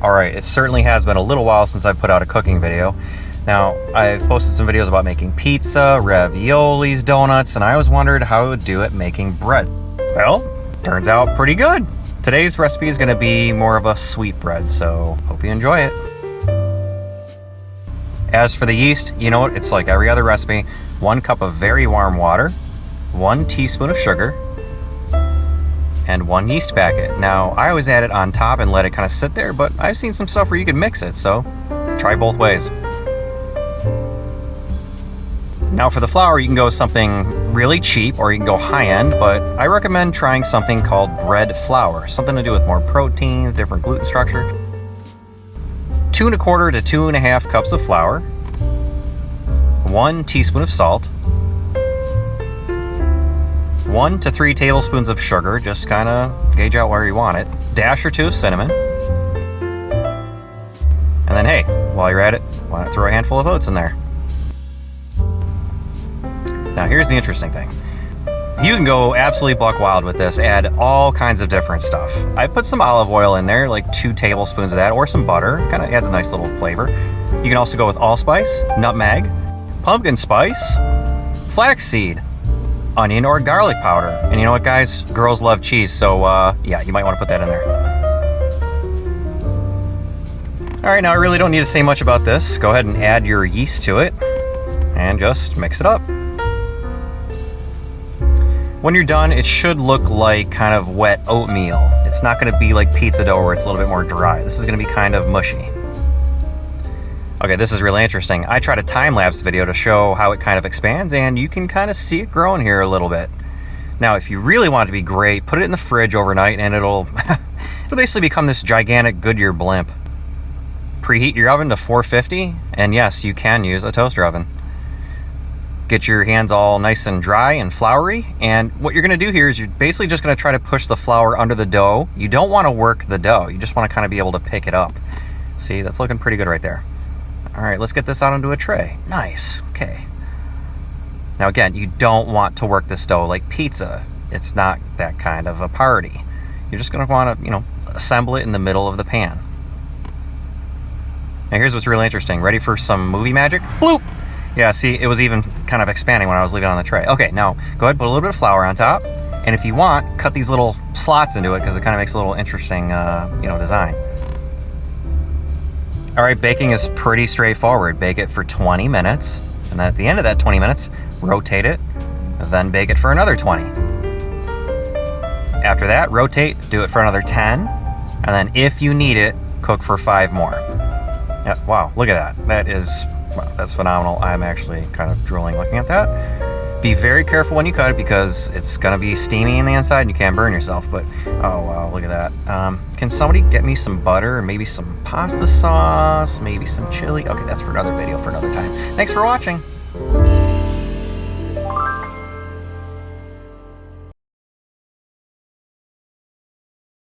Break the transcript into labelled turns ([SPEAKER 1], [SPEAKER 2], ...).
[SPEAKER 1] Alright, it certainly has been a little while since I've put out a cooking video. Now, I've posted some videos about making pizza, raviolis, donuts, and I always wondered how I would do it making bread. Well, turns out pretty good. Today's recipe is going to be more of a sweet bread, so hope you enjoy it. As for the yeast, you know what, it's like every other recipe. 1 cup of very warm water, 1 teaspoon of sugar, and 1 yeast packet. Now, I always add it on top and let it kind of sit there, but I've seen some stuff where you can mix it, so try both ways. Now for the flour, you can go with something really cheap or you can go high-end, but I recommend trying something called bread flour, something to do with more protein, different gluten structure. 2 1/4 to 2 1/2 cups of flour, 1 teaspoon of salt, 1 to 3 tablespoons of sugar, just kind of gauge out where you want it, dash or 2 of cinnamon, and then hey, while you're at it, why not throw a handful of oats in there? Now here's the interesting thing. You can go absolutely buck wild with this, add all kinds of different stuff. I put some olive oil in there, like 2 tablespoons of that, or some butter, kind of adds a nice little flavor. You can also go with allspice, nutmeg, pumpkin spice, flaxseed, onion or garlic powder. And you know what, guys? Girls love cheese, so yeah, you might want to put that in there. All right, now I really don't need to say much about this. Go ahead and add your yeast to it and just mix it up. When you're done, it should look like kind of wet oatmeal. It's not going to be like pizza dough where it's a little bit more dry. This is going to be kind of mushy. Okay, this is really interesting. I tried a time-lapse video to show how it kind of expands, and you can kind of see it growing here a little bit. Now, if you really want it to be great, put it in the fridge overnight, and it'll basically become this gigantic Goodyear blimp. Preheat your oven to 450, and yes, you can use a toaster oven. Get your hands all nice and dry and floury, and what you're going to do here is you're basically just going to try to push the flour under the dough. You don't want to work the dough. You just want to kind of be able to pick it up. See, that's looking pretty good right there. All right, let's get this out onto a tray. Nice, okay. Now again, you don't want to work this dough like pizza. It's not that kind of a party. You're just gonna wanna, assemble it in the middle of the pan. Now here's what's really interesting. Ready for some movie magic? Bloop! Yeah, see, it was even kind of expanding when I was leaving it on the tray. Okay, now go ahead and put a little bit of flour on top. And if you want, cut these little slots into it because it kind of makes a little interesting, design. All right, baking is pretty straightforward. Bake it for 20 minutes, and at the end of that 20 minutes, rotate it, then bake it for another 20. After that, rotate, do it for another 10, and then if you need it, cook for 5 more. Yeah, wow, look at that. That's phenomenal. I'm actually kind of drooling looking at that. Be very careful when you cut it because it's going to be steamy in the inside and you can't burn yourself, but oh wow, look at that. Can somebody get me some butter and maybe some pasta sauce, maybe some chili? Okay, that's for another video for another time. Thanks for watching.